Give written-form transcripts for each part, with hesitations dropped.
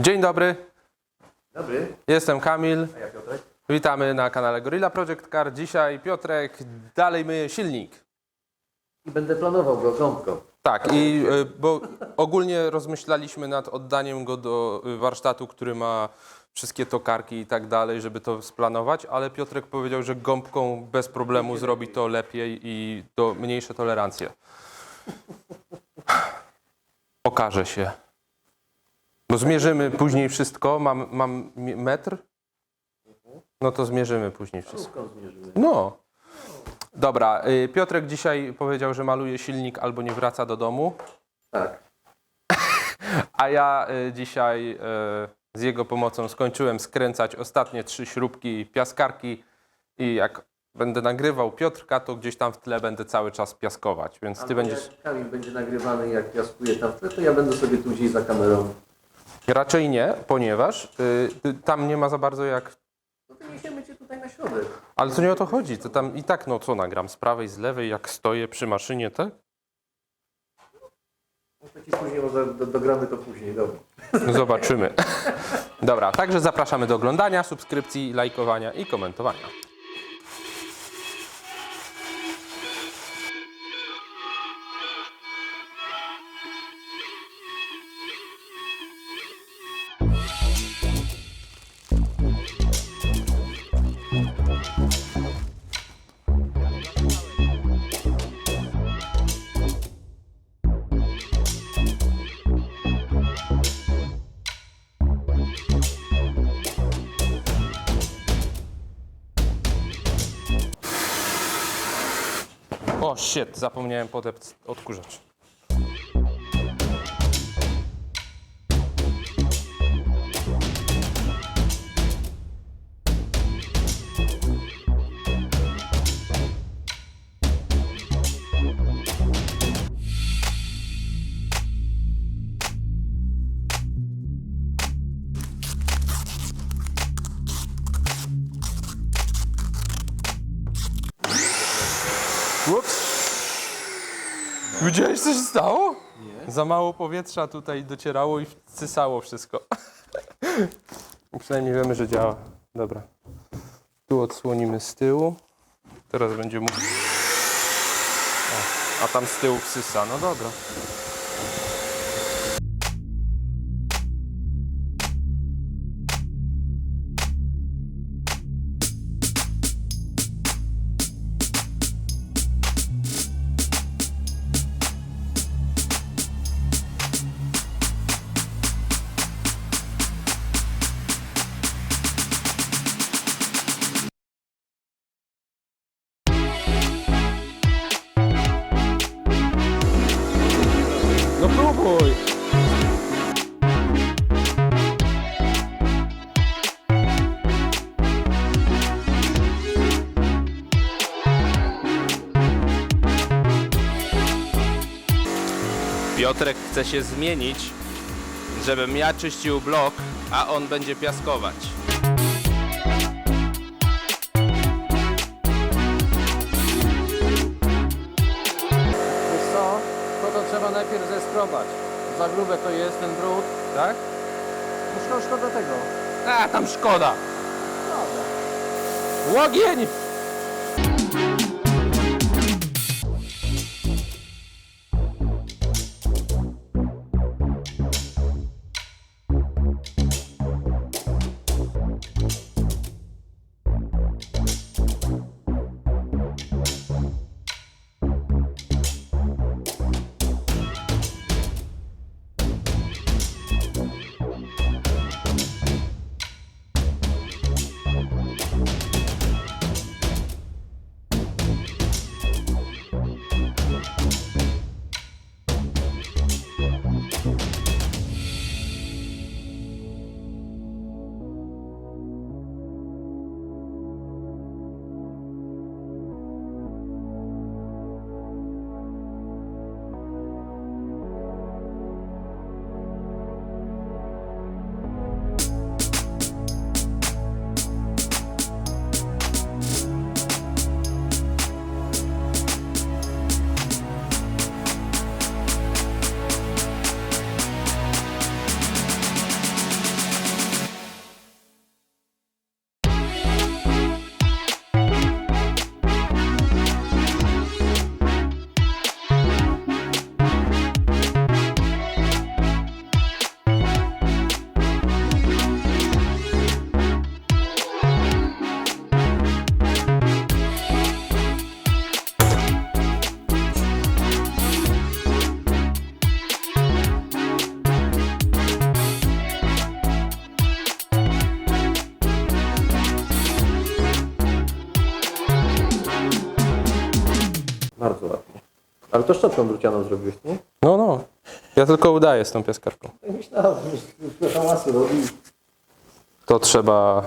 Dzień dobry, Dobry, jestem Kamil. a ja Piotrek. Witamy na kanale Gorilla Project Car. Dzisiaj Piotrek dalej myje silnik. I będę planował go gąbką. Tak, bo ogólnie rozmyślaliśmy nad oddaniem go do warsztatu, który ma wszystkie tokarki i tak dalej, żeby to splanować, ale Piotrek powiedział, że gąbką bez problemu zrobi to lepiej i to mniejsze tolerancje. Okaże się. Bo zmierzymy później wszystko. Mam metr? No to zmierzymy później wszystko. Skąd zmierzymy? No. Dobra, Piotrek dzisiaj powiedział, że maluje silnik albo nie wraca do domu, Tak. a ja dzisiaj z jego pomocą skończyłem skręcać ostatnie 3 śrubki piaskarki i jak będę nagrywał Piotrka, to gdzieś tam w tle będę cały czas piaskować, więc ty Albo będziesz... jak Kamil będzie nagrywany, jak piaskuje tam w tle, to ja będę sobie tu gdzieś za kamerą. Raczej nie, ponieważ tam nie ma za bardzo jak... No to niesiemy cię tutaj na środek. Ale to nie o to chodzi, to tam i tak, no co nagram, z prawej, z lewej, jak stoję przy maszynie, tak? No to ci później może dogramy to później, dobra. Zobaczymy. Dobra, także zapraszamy do oglądania, subskrypcji, lajkowania i komentowania. O shit, zapomniałem podepc odkurzacz. Ups. Widziałeś, co się stało? Nie. Za mało powietrza tutaj docierało i wsysało wszystko. Przynajmniej wiemy, że działa. Dobra. Tu odsłonimy z tyłu. Teraz będzie mógł... A tam z tyłu wsysa. No dobra. No próbuj! Piotrek chce się zmienić, żebym ja czyścił blok, a on będzie piaskować. Wiesz co? To trzeba najpierw zeskrobać. Za grube to jest ten brud. Tak? No szkoda tego. A, tam szkoda! Dobra. Łogień! Bardzo ładnie. Ale to szczotką drucianą zrobiłeś, nie? No. Ja tylko udaję z tą piaskarką. Tak myślałem, że hałasy robi. To trzeba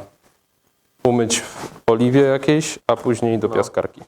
umyć w oliwie jakiejś, a później do piaskarki.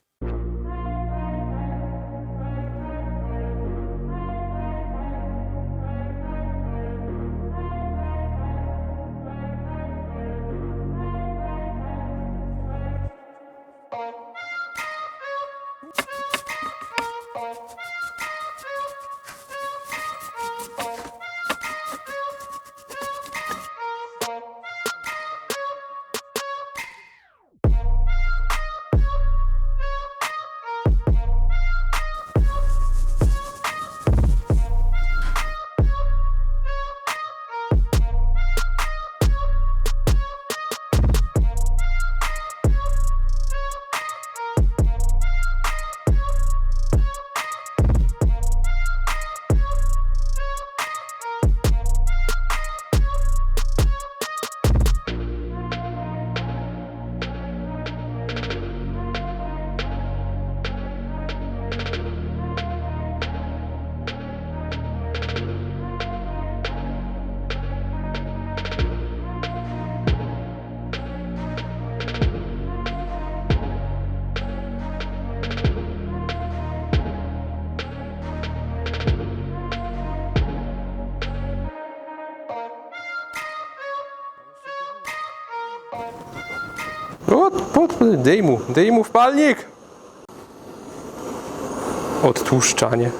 Dej mu w palnik! Odtłuszczanie.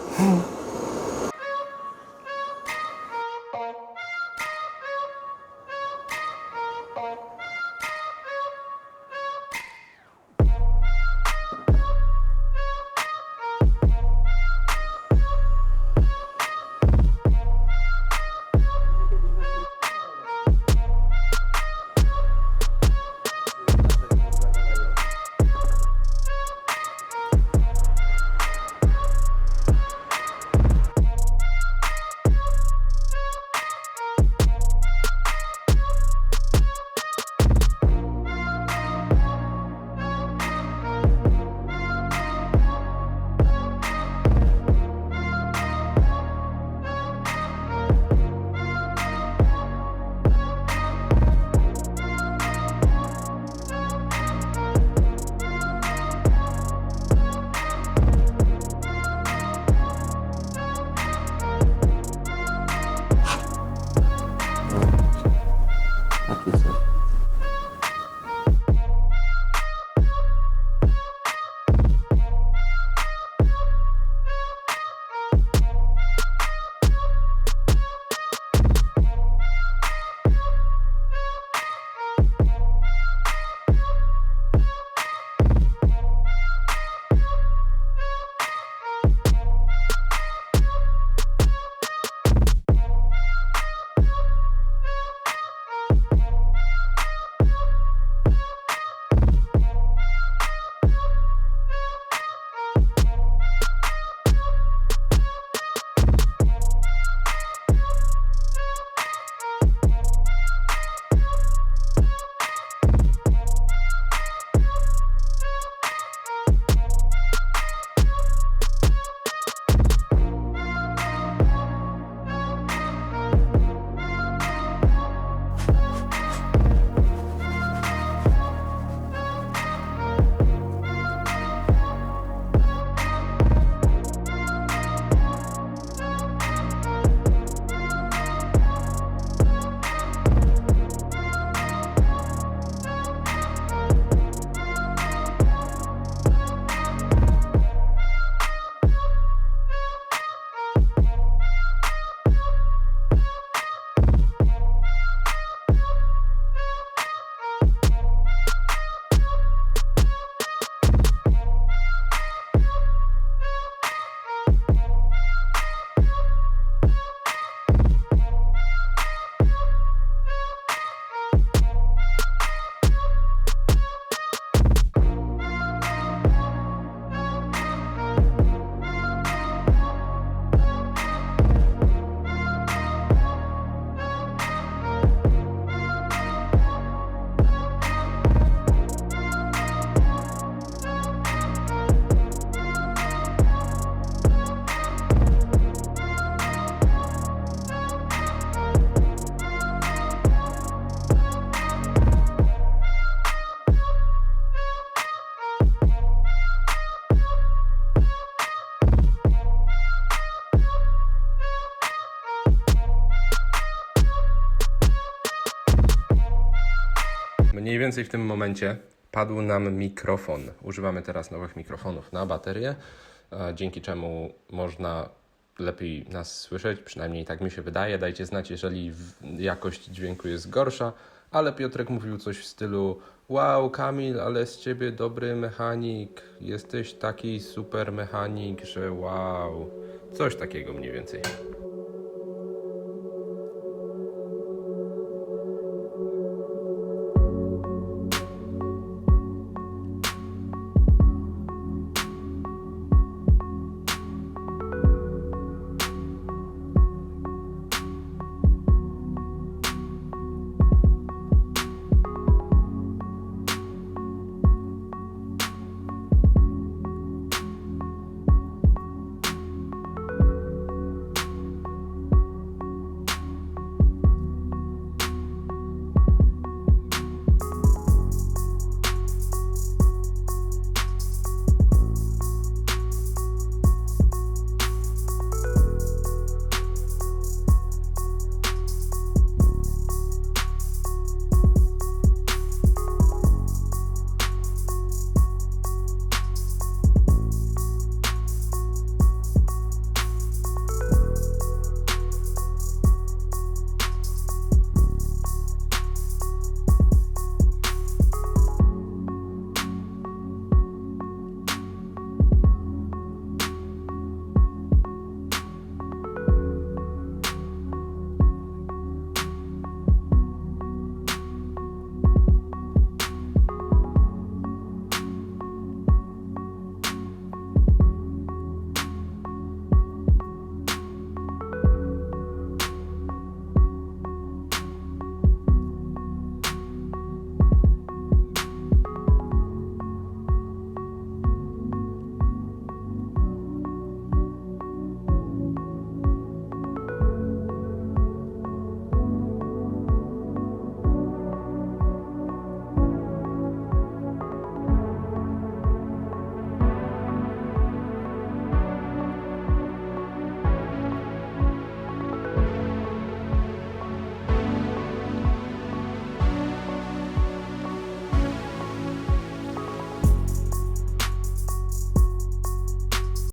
Mniej więcej w tym momencie padł nam mikrofon. Używamy teraz nowych mikrofonów na baterię, dzięki czemu można lepiej nas słyszeć, przynajmniej tak mi się wydaje. Dajcie znać, jeżeli jakość dźwięku jest gorsza, ale Piotrek mówił coś w stylu: wow, Kamil, ale z ciebie dobry mechanik, jesteś taki super mechanik, że wow. Coś takiego mniej więcej.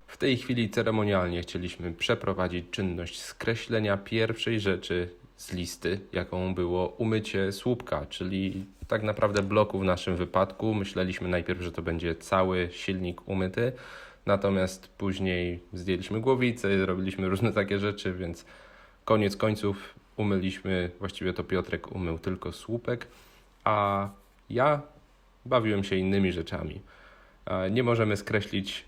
W tej chwili ceremonialnie chcieliśmy przeprowadzić czynność skreślenia pierwszej rzeczy z listy, jaką było umycie słupka, czyli tak naprawdę bloku w naszym wypadku. Myśleliśmy najpierw, że to będzie cały silnik umyty, natomiast później zdjęliśmy głowicę i zrobiliśmy różne takie rzeczy, więc koniec końców umyliśmy, właściwie to Piotrek umył tylko słupek, a ja bawiłem się innymi rzeczami. Nie możemy skreślić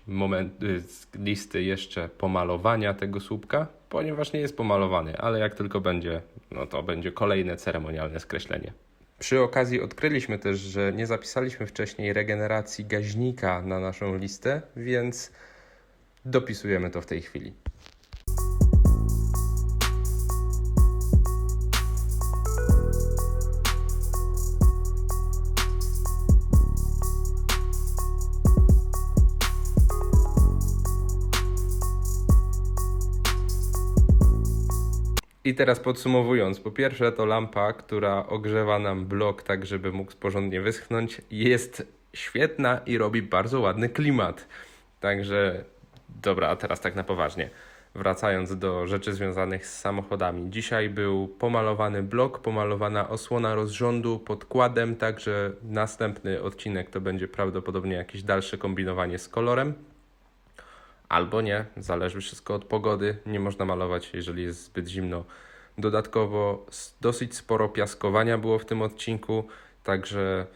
z listy jeszcze pomalowania tego słupka, ponieważ nie jest pomalowany, ale jak tylko będzie, no to będzie kolejne ceremonialne skreślenie. Przy okazji odkryliśmy też, że nie zapisaliśmy wcześniej regeneracji gaźnika na naszą listę, więc dopisujemy to w tej chwili. I teraz podsumowując, po pierwsze to lampa, która ogrzewa nam blok tak, żeby mógł porządnie wyschnąć, jest świetna i robi bardzo ładny klimat. Także dobra, a teraz tak na poważnie. Wracając do rzeczy związanych z samochodami. Dzisiaj był pomalowany blok, pomalowana osłona rozrządu podkładem, także następny odcinek to będzie prawdopodobnie jakieś dalsze kombinowanie z kolorem. Albo nie, zależy wszystko od pogody, nie można malować, jeżeli jest zbyt zimno. Dodatkowo dosyć sporo piaskowania było w tym odcinku, także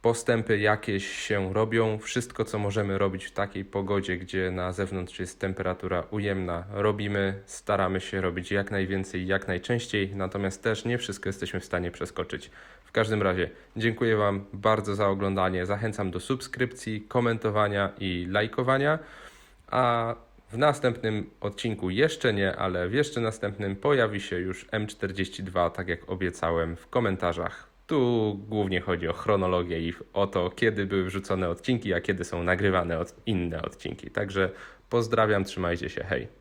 postępy jakieś się robią. Wszystko, co możemy robić w takiej pogodzie, gdzie na zewnątrz jest temperatura ujemna, robimy, staramy się robić jak najwięcej, jak najczęściej, natomiast też nie wszystko jesteśmy w stanie przeskoczyć. W każdym razie dziękuję Wam bardzo za oglądanie, zachęcam do subskrypcji, komentowania i lajkowania. A w następnym odcinku jeszcze nie, ale w jeszcze następnym pojawi się już M42, tak jak obiecałem w komentarzach. Tu głównie chodzi o chronologię i o to, kiedy były wrzucone odcinki, a kiedy są nagrywane inne odcinki. Także pozdrawiam, trzymajcie się, hej.